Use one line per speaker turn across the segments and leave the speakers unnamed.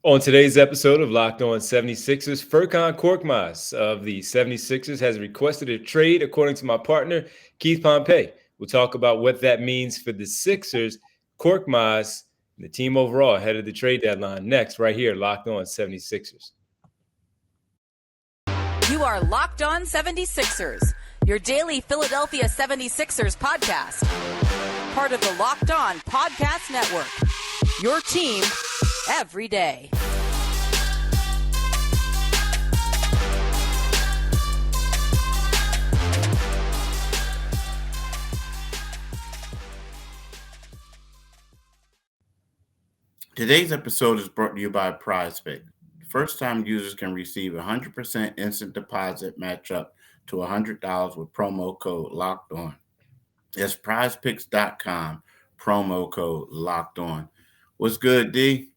On today's episode of Locked On 76ers, Furkan Korkmaz of the 76ers has requested a trade, according to my partner, Keith Pompey. We'll talk about what that means for the Sixers, Korkmaz, and the team overall ahead of the trade deadline. Next, right here, Locked On 76ers.
You are Locked On 76ers, your daily Philadelphia 76ers podcast. Part of the Locked On Podcast Network, your team every day.
Today's episode is brought to you by PrizePicks. First-time users can receive a 100% instant deposit match up to $100 with promo code LOCKEDON. That's PrizePicks.com, promo code LOCKEDON. What's good, D?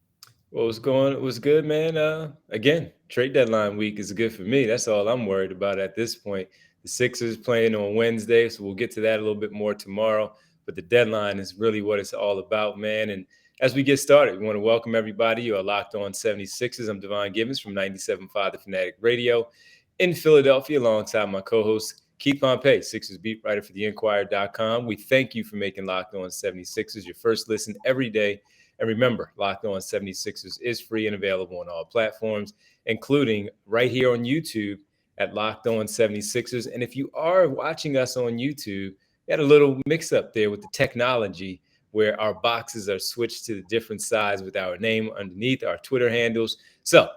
What's good, man? Again, trade deadline week is good for me. That's all I'm worried about at this point. The Sixers playing on Wednesday, so we'll get to that a little bit more tomorrow. But the deadline is really what it's all about, man. And as we get started, we want to welcome everybody. You are Locked On 76ers. I'm Devon Gibbons from 97.5 The Fanatic Radio in Philadelphia, alongside my co-host Keith Pompey, Sixers beat writer for TheInquirer.com. We thank you for making Locked On 76ers your first listen every day. And remember, Locked On 76ers is free and available on all platforms, including right here on YouTube at Locked On 76ers. And if you are watching us on YouTube, we had a little mix-up there with the technology where our boxes are switched to the different sides with our name underneath our Twitter handles. So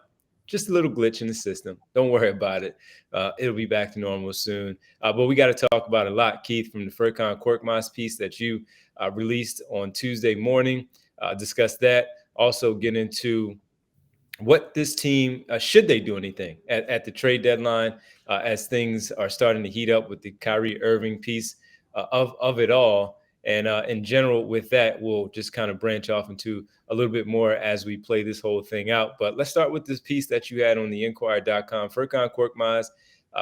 just a little glitch in the system. Don't worry about it. It'll be back to normal soon. But we got to talk about a lot, Keith, from the Furkan Korkmaz piece that you released on Tuesday morning. Discuss that. Also get into what this team, should they do anything at the trade deadline as things are starting to heat up with the Kyrie Irving piece of it all. And in general, with that, we'll just kind of branch off into a little bit more as we play this whole thing out. But let's start with this piece that you had on the Inquirer.com. Furkan Korkmaz,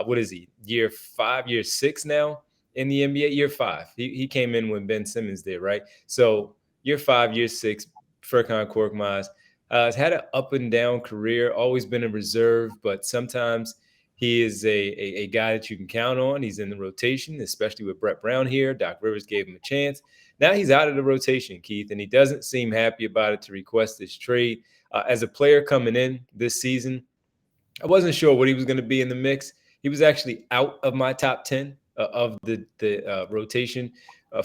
what is he? Year 5, year 6 now in the NBA? Year 5. He came in when Ben Simmons did, right? So year 5, year 6, Furkan Korkmaz has had an up and down career, always been a reserve, but sometimes he is a guy that you can count on. He's in the rotation, especially with Brett Brown here. Doc Rivers gave him a chance. Now he's out of the rotation, Keith, and he doesn't seem happy about it to request this trade. As a player coming in this season, I wasn't sure what he was going to be in the mix. He was actually out of my top 10 of the rotation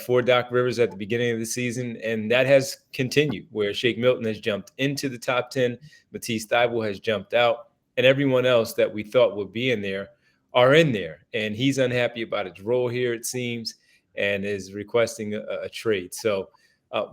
for Doc Rivers at the beginning of the season, and that has continued where Shake Milton has jumped into the top 10, Matisse Thybulle has jumped out, and everyone else that we thought would be in there are in there. And he's unhappy about his role here, it seems, and is requesting a trade. So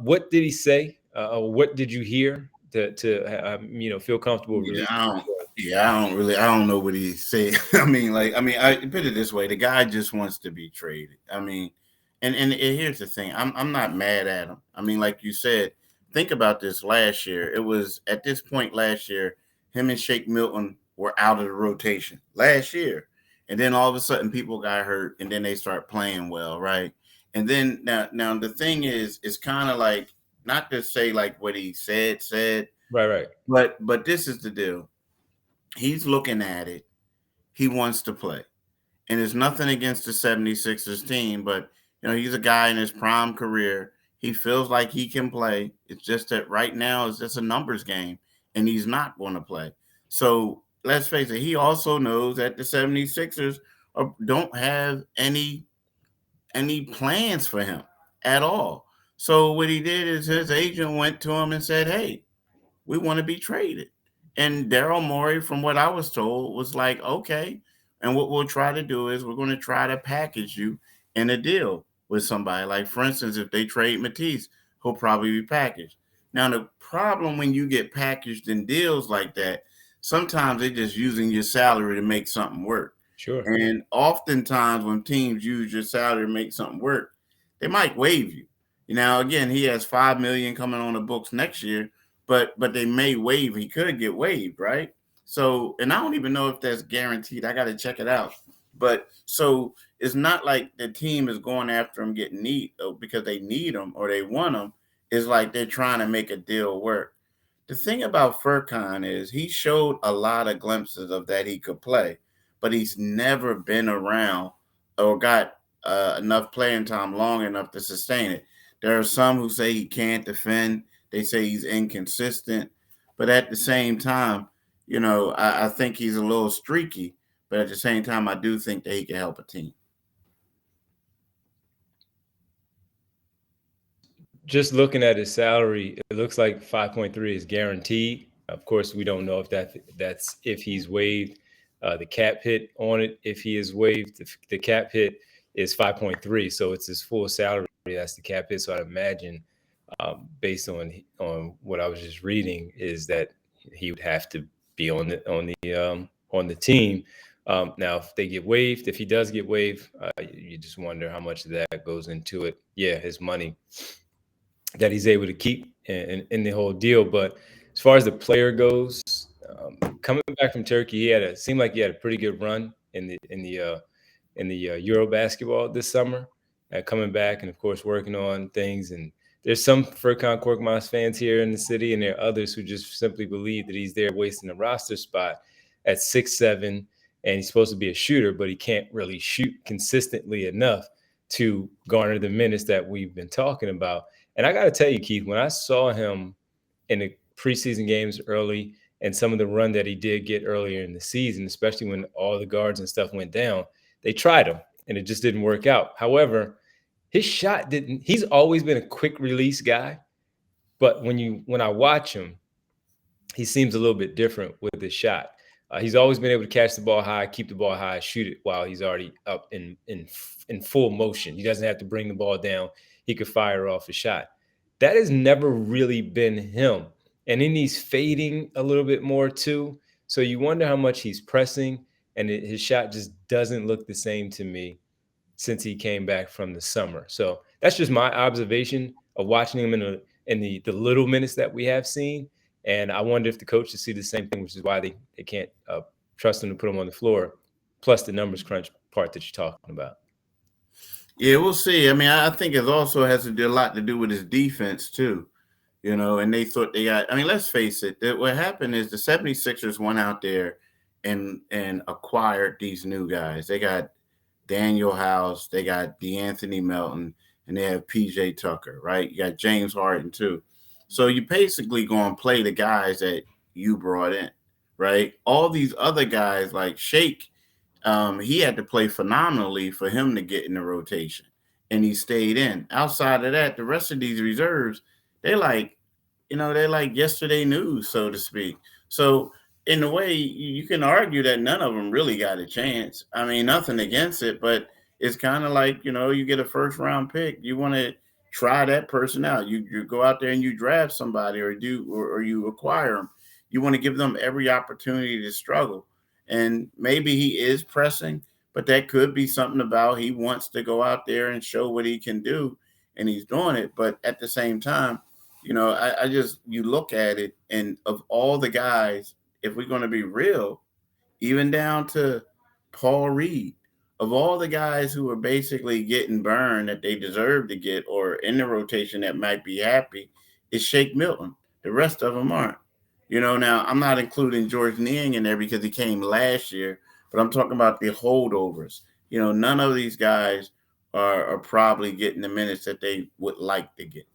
what did he say? What did you hear to feel comfortable?
I don't know what he said. I put it this way. The guy just wants to be traded. And here's the thing. I'm not mad at him. Like you said, think about this last year. It was at this point last year, him and Shake Milton were out of the rotation last year. And then all of a sudden people got hurt and then they start playing well, right? And then now the thing is, it's kind of like, not to say like what he said.
Right.
But this is the deal. He's looking at it. He wants to play. And there's nothing against the 76ers team, but he's a guy in his prime career. He feels like he can play. It's just that right now it's just a numbers game, and he's not going to play. So let's face it, he also knows that the 76ers don't have any plans for him at all. So what he did is his agent went to him and said, hey, we want to be traded. And Daryl Morey, from what I was told, was like, okay. And what we'll try to do is we're going to try to package you in a deal with somebody. Like, for instance, if they trade Matisse, he'll probably be packaged. Now, the problem when you get packaged in deals like that, sometimes they're just using your salary to make something work.
Sure.
And oftentimes when teams use your salary to make something work, they might waive you. Again, he has $5 million coming on the books next year, but they may waive. He could get waived, right? So, and I don't even know if that's guaranteed. I got to check it out. But so it's not like the team is going after him because they need him or they want him. It's like they're trying to make a deal work. The thing about Furkan is he showed a lot of glimpses of that he could play, but he's never been around or got enough playing time long enough to sustain it. There are some who say he can't defend. They say he's inconsistent, but at the same time, I think he's a little streaky. But at the same time, I do think that he can help a team.
Just looking at his salary, it looks like 5.3 is guaranteed. Of course, we don't know if that's if he's waived the cap hit on it. If he is waived, the cap hit is 5.3, so it's his full salary. That's the cap hit. So I'd imagine, based on what I was just reading, is that he would have to be on the team. Now, if they get waived, if he does get waived, you just wonder how much of that goes into it. Yeah, his money that he's able to keep in the whole deal. But as far as the player goes, coming back from Turkey, seemed like he had a pretty good run in the Euro basketball this summer. Coming back and of course working on things. And there's some Furkan Korkmaz fans here in the city, and there are others who just simply believe that he's there wasting a roster spot at 6'7", and he's supposed to be a shooter, but he can't really shoot consistently enough to garner the minutes that we've been talking about. And I got to tell you, Keith, when I saw him in the preseason games early and some of the run that he did get earlier in the season, especially when all the guards and stuff went down, they tried him and it just didn't work out. However, his shot didn't. He's always been a quick release guy, but when I watch him, he seems a little bit different with his shot. He's always been able to catch the ball high, keep the ball high, shoot it while he's already up in full motion. He doesn't have to bring the ball down. He could fire off a shot. That has never really been him. And then he's fading a little bit more too. So you wonder how much he's pressing, and his shot just doesn't look the same to me since he came back from the summer. So that's just my observation of watching him in the little minutes that we have seen. And I wonder if the coaches see the same thing, which is why they can't trust him to put him on the floor, plus the numbers crunch part that you're talking about.
Yeah, we'll see. I mean, I think it also has to do a lot to do with his defense too, and they thought they got, I mean, let's face it, what happened is the 76ers went out there and acquired these new guys. They got Daniel House, they got DeAnthony Melton, and they have PJ Tucker, right? You got James Harden too. So you basically go and play the guys that you brought in, right? All these other guys like Shake, he had to play phenomenally for him to get in the rotation, and he stayed in. Outside of that, the rest of these reserves, they're like yesterday news, so to speak. So in a way, you can argue that none of them really got a chance. I mean, nothing against it, but it's kind of like, you get a first round pick. You want to try that person out. You go out there and you draft somebody or you acquire them. You want to give them every opportunity to struggle. And maybe he is pressing, but that could be something about he wants to go out there and show what he can do, and he's doing it. But at the same time, you look at it, and of all the guys, if we're going to be real, even down to Paul Reed, of all the guys who are basically getting burned that they deserve to get or in the rotation that might be happy, is Shake Milton. The rest of them aren't. Now I'm not including George Niang in there because he came last year, but I'm talking about the holdovers. None of these guys are probably getting the minutes that they would like to get.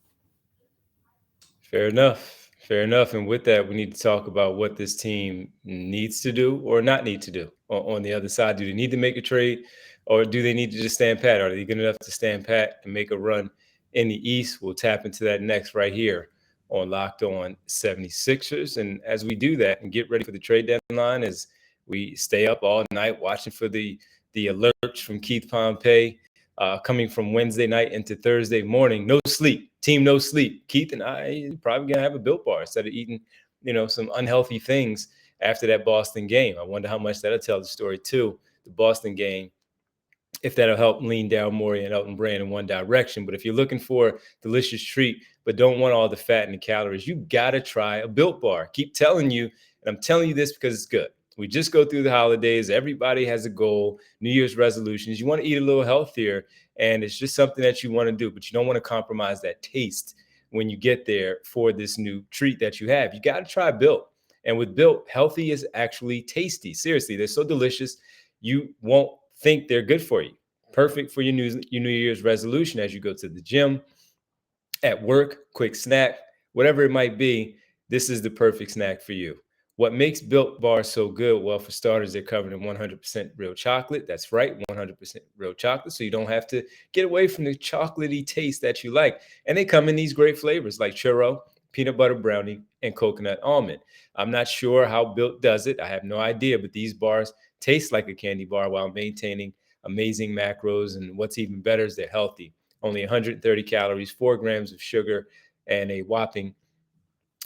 Fair enough. Fair enough. And with that, we need to talk about what this team needs to do or not need to do on the other side. Do they need to make a trade, or do they need to just stand pat? Are they good enough to stand pat and make a run in the East? We'll tap into that next right here on Locked On 76ers. And as we do that and get ready for the trade deadline, as we stay up all night watching for the alerts from Keith Pompey, coming from Wednesday night into Thursday morning. No sleep. Team no sleep. Keith and I probably going to have a Built Bar instead of eating, some unhealthy things after that Boston game. I wonder how much that'll tell the story too, the Boston game, if that'll help lean down Morey and Elton Brand in one direction. But if you're looking for a delicious treat but don't want all the fat and the calories, you got to try a Built Bar. Keep telling you, and I'm telling you this because it's good. We just go through the holidays. Everybody has a goal, New Year's resolutions. You want to eat a little healthier, and it's just something that you want to do, but you don't want to compromise that taste when you get there for this new treat that you have. You got to try Built. And with Built, healthy is actually tasty. Seriously, they're so delicious, you won't think they're good for you. Perfect for your New Year's resolution as you go to the gym, at work, quick snack, whatever it might be. This is the perfect snack for you. What makes Built bars so good? Well, for starters, they're covered in 100% real chocolate. That's right, 100% real chocolate. So you don't have to get away from the chocolatey taste that you like. And they come in these great flavors like churro, peanut butter brownie, and coconut almond. I'm not sure how Built does it. I have no idea, but these bars taste like a candy bar while maintaining amazing macros. And what's even better is they're healthy. Only 130 calories, 4 grams of sugar, and a whopping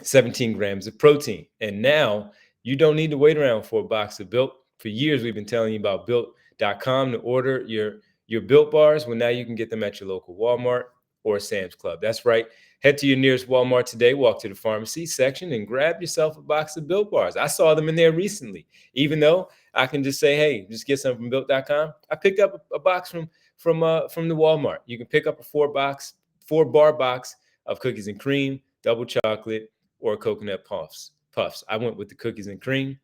17 grams of protein. And now you don't need to wait around for a box of Built. For years, we've been telling you about Built.com to order your Built bars. Well, now you can get them at your local Walmart or Sam's Club. That's right. Head to your nearest Walmart today, walk to the pharmacy section, and grab yourself a box of Built bars. I saw them in there recently. Even though I can just say, hey, just get some from Built.com, I picked up a box from the Walmart. You can pick up a 4-bar box of cookies and cream, double chocolate, or coconut puffs. I went with the cookies and cream.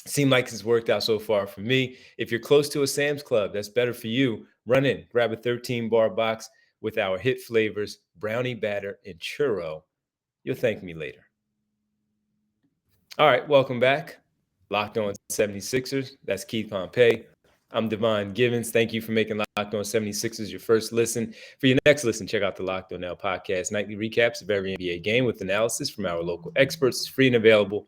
Seemed like it's worked out so far for me. If you're close to a Sam's Club, that's better for you. Run in, grab a 13-bar box with our hit flavors, brownie batter and churro. You'll thank me later. All right, welcome back. Locked On 76ers. That's Keith Pompey. I'm Devon Givens. Thank you for making Locked On 76ers your first listen. For your next listen, check out the Locked On Now podcast, nightly recaps of every NBA game with analysis from our local experts. It's free and available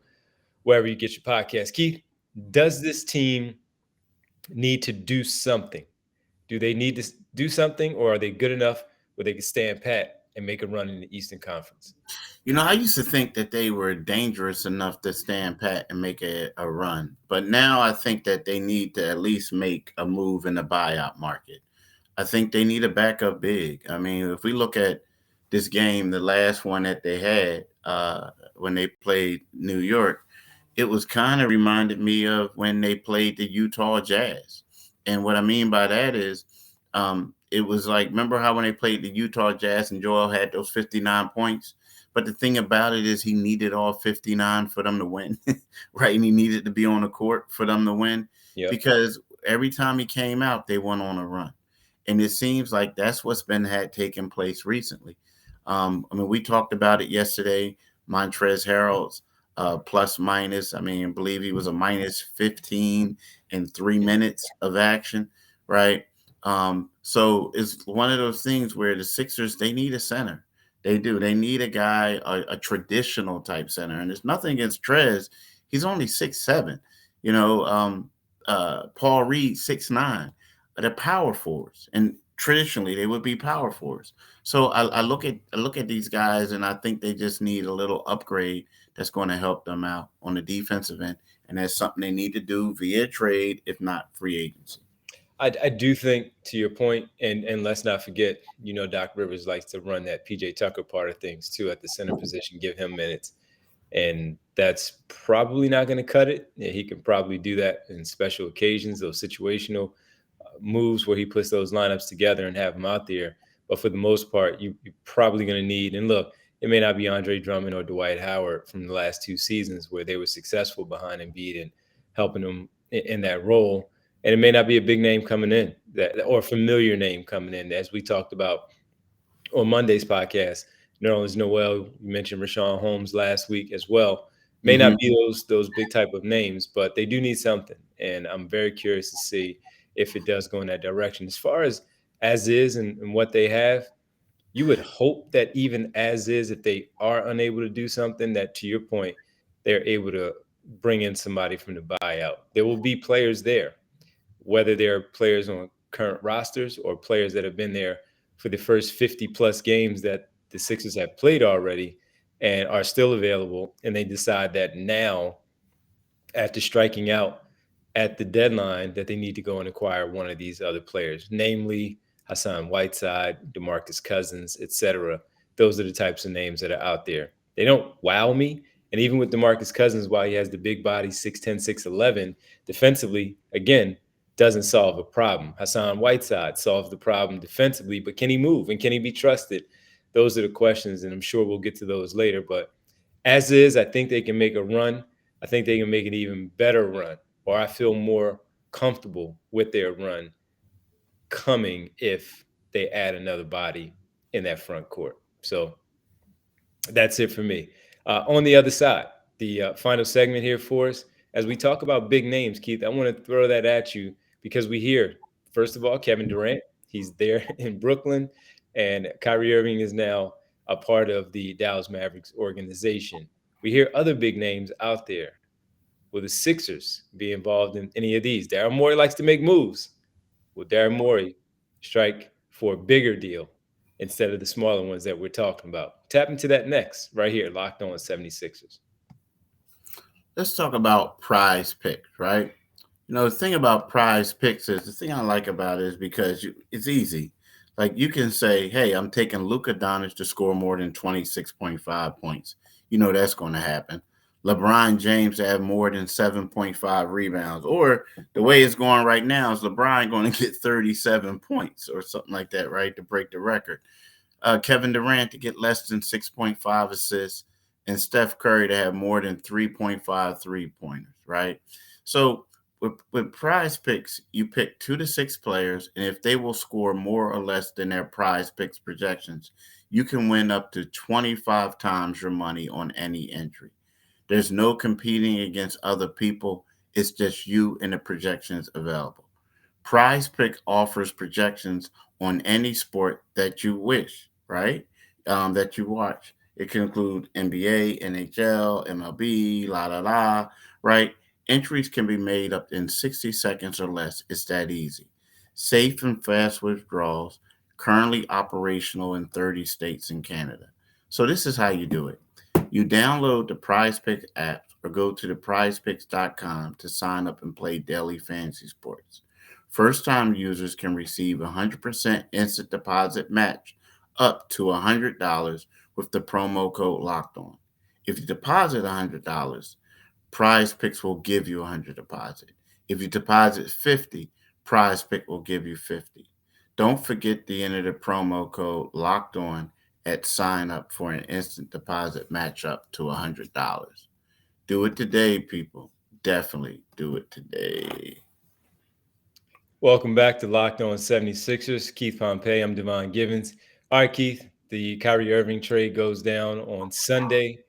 wherever you get your podcast. Keith, does this team need to do something? Do they need to do something, or are they good enough where they can stand pat and make a run in the Eastern Conference?
You know, I used to think that they were dangerous enough to stand pat and make a run. But now I think that they need to at least make a move in the buyout market. I think they need a backup big. I mean, if we look at this game, the last one that they had when they played New York, it was kind of reminded me of when they played the Utah Jazz. And what I mean by that is it was like, remember how when they played the Utah Jazz and Joel had those 59 points? But the thing about it is he needed all 59 for them to win, right? And he needed to be on the court for them to win because every time he came out, they went on a run. And it seems like that's what's been taking place recently. I mean, we talked about it yesterday, Montrezl Harrell's plus minus. I mean, I believe he was a minus 15 in 3 minutes of action, right? So it's one of those things where the Sixers, they need a center. They do. They need a guy, a traditional type center. And there's nothing against Trez. He's only 6'7". You know, Paul Reed, 6'9". They're power forwards. And traditionally they would be power forwards. So I look at these guys and I think they just need a little upgrade that's going to help them out on the defensive end. And that's something they need to do via trade, if not free agency.
I do think, to your point, and let's not forget, you know, Doc Rivers likes to run that PJ Tucker part of things too at the center position, give him minutes. And that's probably not going to cut it. Yeah, he can probably do that in special occasions, those situational moves where he puts those lineups together and have them out there. But for the most part, you're probably going to need, and look, it may not be Andre Drummond or Dwight Howard from the last 2 seasons where they were successful behind Embiid and helping them in that role. And it may not be a big name coming in or a familiar name coming in, as we talked about on Monday's podcast. Nerlens Noel, you mentioned Rashawn Holmes last week as well. May not be those big type of names, but they do need something. And I'm very curious to see if it does go in that direction. As far as is and what they have, you would hope that even as is, if they are unable to do something, that, to your point, they're able to bring in somebody from the buyout. There will be players there, whether they're players on current rosters or players that have been there for the first 50 plus games that the Sixers have played already and are still available. And they decide that now, after striking out at the deadline, that they need to go and acquire one of these other players, namely Hassan Whiteside, DeMarcus Cousins, etc. Those are the types of names that are out there. They don't wow me. And even with DeMarcus Cousins, while he has the big body, 6'10", 6'11", defensively, again, doesn't solve a problem. Hassan Whiteside solves the problem defensively, but can he move and can he be trusted? those are the questions, and I'm sure we'll get to those later. But as is, I think they can make a run. I think they can make an even better run, or I feel more comfortable with their run coming if they add another body in that front court. So that's it for me. On the other side, the final segment here for us, as we talk about big names, Keith, I want to throw that at you because we hear, first of all, Kevin Durant. He's there in Brooklyn, and Kyrie Irving is now a part of the Dallas Mavericks organization. We hear other big names out there. Will the Sixers be involved in any of these? Daryl Morey likes to make moves. Will Daryl Morey strike for a bigger deal instead of the smaller ones that we're talking about? Tap into that next, right here, Locked On 76ers.
Let's talk about PrizePicks, right? The thing about PrizePicks is the thing I like about it is because it's easy. Like you can say, hey, I'm taking Luka Doncic to score more than 26.5 points. That's going to happen. LeBron James to have more than 7.5 rebounds. Or the way it's going right now is LeBron going to get 37 points or something like that, right, to break the record. Kevin Durant to get less than 6.5 assists, and Steph Curry to have more than 3.5 three-pointers, right? So with PrizePicks, you pick 2 to 6 players, and if they will score more or less than their PrizePicks projections, you can win up to 25 times your money on any entry. There's no competing against other people. It's just you and the projections available. PrizePicks offers projections on any sport that you wish, right? That you watch. It can include NBA, NHL, MLB, right? Entries can be made up in 60 seconds or less. It's that easy. Safe and fast withdrawals, currently operational in 30 states and Canada. So this is how you do it. You download the PrizePicks app or go to theprizepicks.com to sign up and play daily fantasy sports. First-time users can receive 100% instant deposit match up to $100 with the promo code Locked On. If you deposit $100, PrizePicks will give you $100 deposit. If you deposit $50, PrizePicks will give you $50. Don't forget to enter the promo code Locked On at sign up for an instant deposit match up to $100. Do it today, people. Definitely do it today.
Welcome back to Locked On 76ers. Keith Pompey, I'm Devon Givens. All right, Keith, the Kyrie Irving trade goes down on Sunday,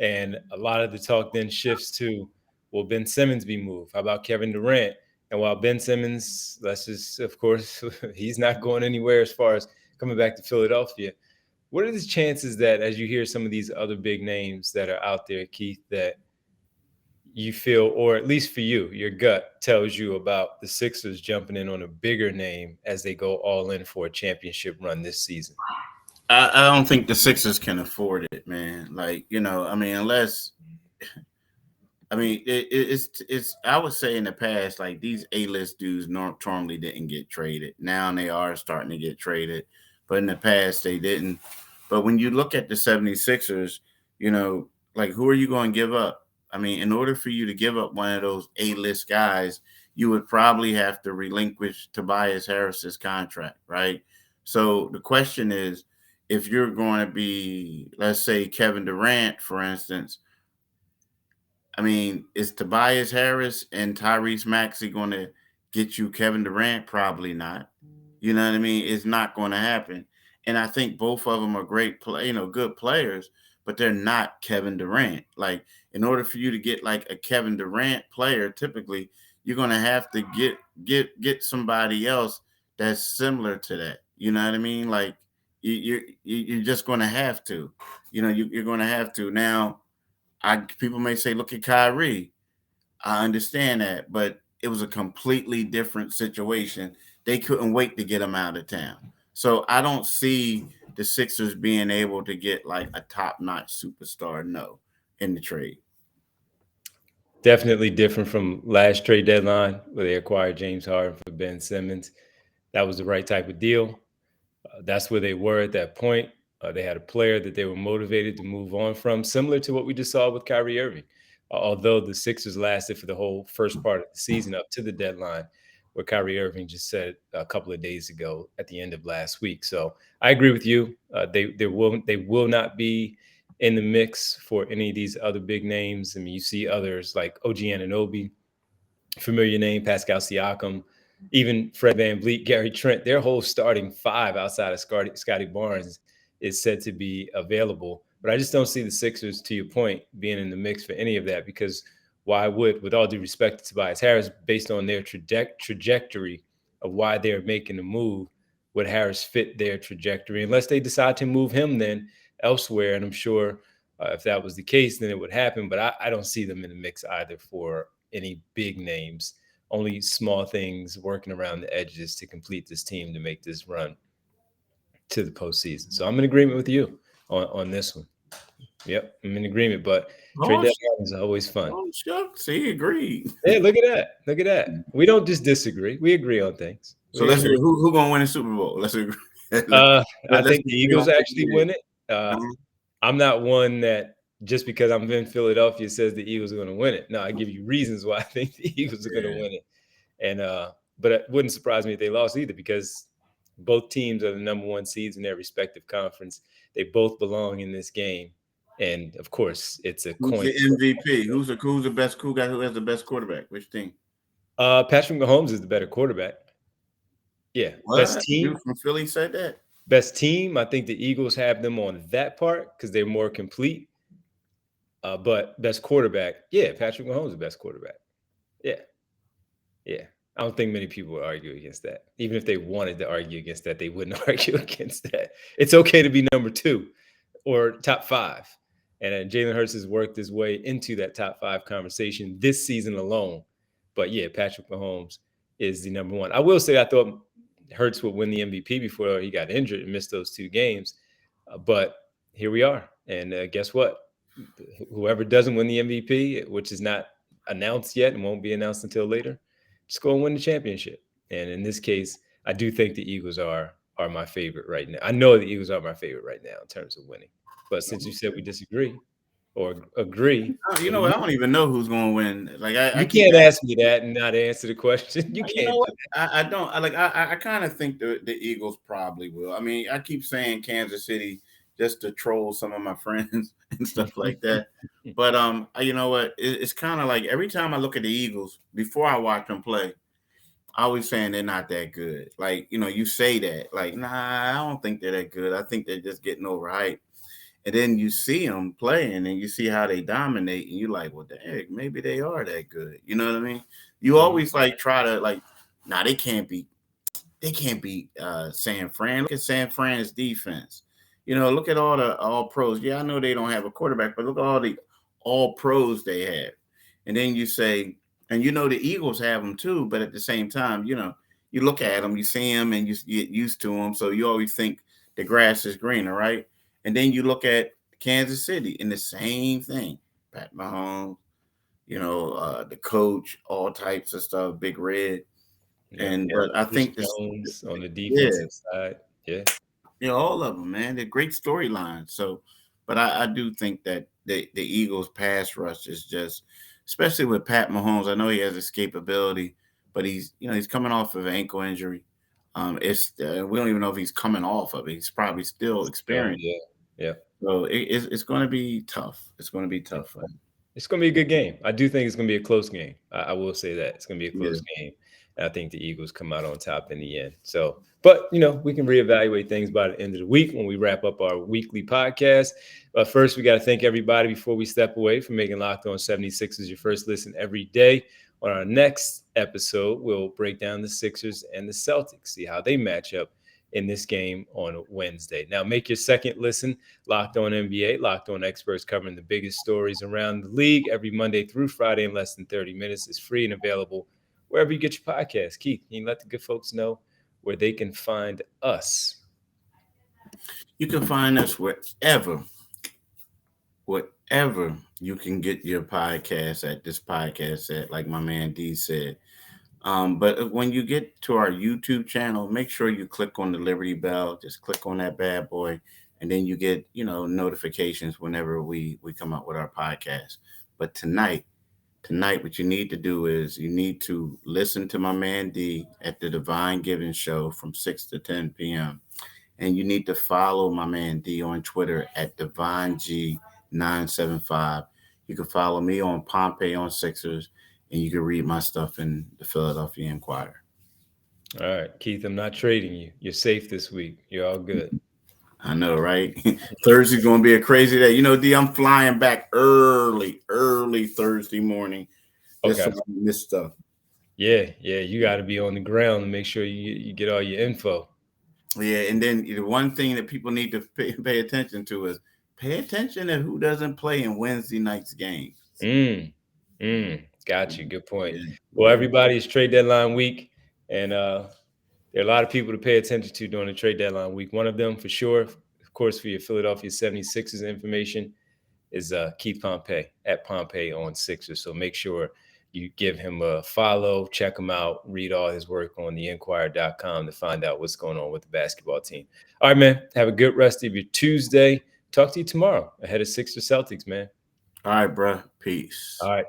and a lot of the talk then shifts to, will Ben Simmons be moved? How about Kevin Durant? And while Ben Simmons, of course, he's not going anywhere as far as coming back to Philadelphia. What are the chances that, as you hear some of these other big names that are out there, Keith, that you feel, or at least for you, your gut tells you about the Sixers jumping in on a bigger name as they go all in for a championship run this season?
I don't think the Sixers can afford it, man. Unless, it's. I would say in the past, like these A-list dudes normally didn't get traded. Now they are starting to get traded, but in the past they didn't. But when you look at the 76ers, who are you going to give up? In order for you to give up one of those A-list guys, you would probably have to relinquish Tobias Harris's contract, right? So the question is, if you're going to be, let's say, Kevin Durant, for instance, is Tobias Harris and Tyrese Maxey going to get you Kevin Durant? Probably not. You know what I mean? It's not going to happen. And I think both of them are great good players, but they're not Kevin Durant. Like, in order for you to get like a Kevin Durant player, typically you're going to have to get somebody else that's similar to that. You know what I mean? Like you're just going to have to. You're going to have to. Now, people may say, look at Kyrie. I understand that, but it was a completely different situation. They couldn't wait to get him out of town. So I don't see the Sixers being able to get like a top-notch superstar, in the trade.
Definitely different from last trade deadline where they acquired James Harden for Ben Simmons. That was the right type of deal. That's where they were at that point. They had a player that they were motivated to move on from, similar to what we just saw with Kyrie Irving. Although the Sixers lasted for the whole first part of the season up to the deadline, what Kyrie Irving just said a couple of days ago at the end of last week. So I agree with you. They will not be in the mix for any of these other big names. I mean, you see others like OG Anunoby, familiar name, Pascal Siakam, even Fred VanVleet, Gary Trent. Their whole starting five outside of Scotty Barnes is said to be available. But I just don't see the Sixers, to your point, being in the mix for any of that, because why would, with all due respect to Tobias Harris, based on their trajectory of why they're making the move, would Harris fit their trajectory? Unless they decide to move him then elsewhere. And I'm sure if that was the case, then it would happen. But I don't see them in the mix either for any big names, only small things working around the edges to complete this team to make this run to the postseason. So I'm in agreement with you on this one. Yep, I'm in agreement. But trade deadline is always fun.
Oh, shucks. See, agreed.
Hey, look at that. Look at that. We don't just disagree. We agree on things.
So let's see who gonna win the Super Bowl. Let's agree.
I think the Eagles actually win it.
Uh-huh.
I'm not one that just because I'm in Philadelphia says the Eagles are going to win it. No, I give you reasons why I think the Eagles are going to win it. And but it wouldn't surprise me if they lost either, because both teams are the number one seeds in their respective conference. They both belong in this game. And of course, it's a
Who's
coin.
the MVP? Who's the best cool guy? Who has the best quarterback? Which team?
Patrick Mahomes is the better quarterback. Yeah,
what?
Best team.
Dude from Philly said that.
Best team. I think the Eagles have them on that part because they're more complete. But best quarterback, yeah, Patrick Mahomes is the best quarterback. Yeah. I don't think many people would argue against that. Even if they wanted to argue against that, they wouldn't argue against that. It's okay to be number 2 or top 5. And Jalen Hurts has worked his way into that top 5 conversation this season alone. But yeah, Patrick Mahomes is the number 1. I will say I thought Hurts would win the MVP before he got injured and missed those 2 games. But here we are. And guess what? Whoever doesn't win the MVP, which is not announced yet and won't be announced until later, just go and win the championship. And in this case, I do think the Eagles are my favorite right now. I know the Eagles are my favorite right now in terms of winning. But since you said we disagree or agree,
you know what? I don't even know who's going to win. Like
you can't ask me that and not answer the question. You can't.
You know what? I don't. I kind of think the Eagles probably will. I mean, I keep saying Kansas City just to troll some of my friends and stuff like that. But you know what? It's kind of like every time I look at the Eagles before I watch them play, I always saying they're not that good. Like, you know, you say that, like, nah, I don't think they're that good. I think they're just getting overhyped. And then you see them playing and you see how they dominate, and you're like, well, dang, maybe they are that good. You know what I mean? You always like try to like, nah, they can't beat San Fran. Look at San Fran's defense. You know, look at all the all pros. Yeah, I know they don't have a quarterback, but look at all the all pros they have. And then you say, and you know the Eagles have them too, but at the same time, you know, you look at them, you see them, and you get used to them. So you always think the grass is greener, right? And then you look at Kansas City and the same thing. Pat Mahomes, you know, the coach, all types of stuff, Big Red. And but I think this
on the defensive side,
yeah, all of them, man. They're great storylines. So, but I do think that the Eagles' pass rush is just, especially with Pat Mahomes. I know he has escapability, but he's coming off of an ankle injury. We don't even know if he's coming off of it. He's probably still experiencing.
Yeah.
So it's going to be tough. It's going to be tough.
It's going to be a good game. I do think it's going to be a close game. I will say that it's going to be a close game. And I think the Eagles come out on top in the end. So, but you know, we can reevaluate things by the end of the week when we wrap up our weekly podcast. But first, we got to thank everybody before we step away for making Locked On 76ers your first listen every day. On our next episode, we'll break down the Sixers and the Celtics, see how they match up in this game on Wednesday. Now, make your second listen Locked On NBA, Locked On experts covering the biggest stories around the league every Monday through Friday in less than 30 minutes. It's free and available wherever you get your podcast. Keith, can you let the good folks know where they can find us?
You can find us wherever you can get your podcast at this podcast at, like my man D said. But when you get to our YouTube channel, make sure you click on the Liberty Bell. Just click on that bad boy, and then you get, notifications whenever we come out with our podcast. But tonight, tonight, what you need to do is you need to listen to my man D at the Divine Giving Show from 6 to 10 p.m. And you need to follow my man D on Twitter at DivineG975. You can follow me on Pompey on Sixers, and you can read my stuff in the Philadelphia Inquirer.
All right, Keith, I'm not trading you. You're safe this week. You're all good.
I know, right? Thursday's going to be a crazy day. You know, D, I'm flying back early Thursday morning.
Okay.
This stuff.
Yeah, you got to be on the ground to make sure you get all your info.
Yeah, and then the one thing that people need to pay attention to is pay attention to who doesn't play in Wednesday night's games.
Got you. Good point.
Yeah.
Well, everybody, it's trade deadline week, and there are a lot of people to pay attention to during the trade deadline week. One of them, for sure, of course, for your Philadelphia 76ers information, is Keith Pompey at Pompey on Sixers. So make sure you give him a follow, check him out, read all his work on theinquirer.com to find out what's going on with the basketball team. All right, man. Have a good rest of your Tuesday. Talk to you tomorrow ahead of Sixers Celtics, man.
All right, bro. Peace.
All right.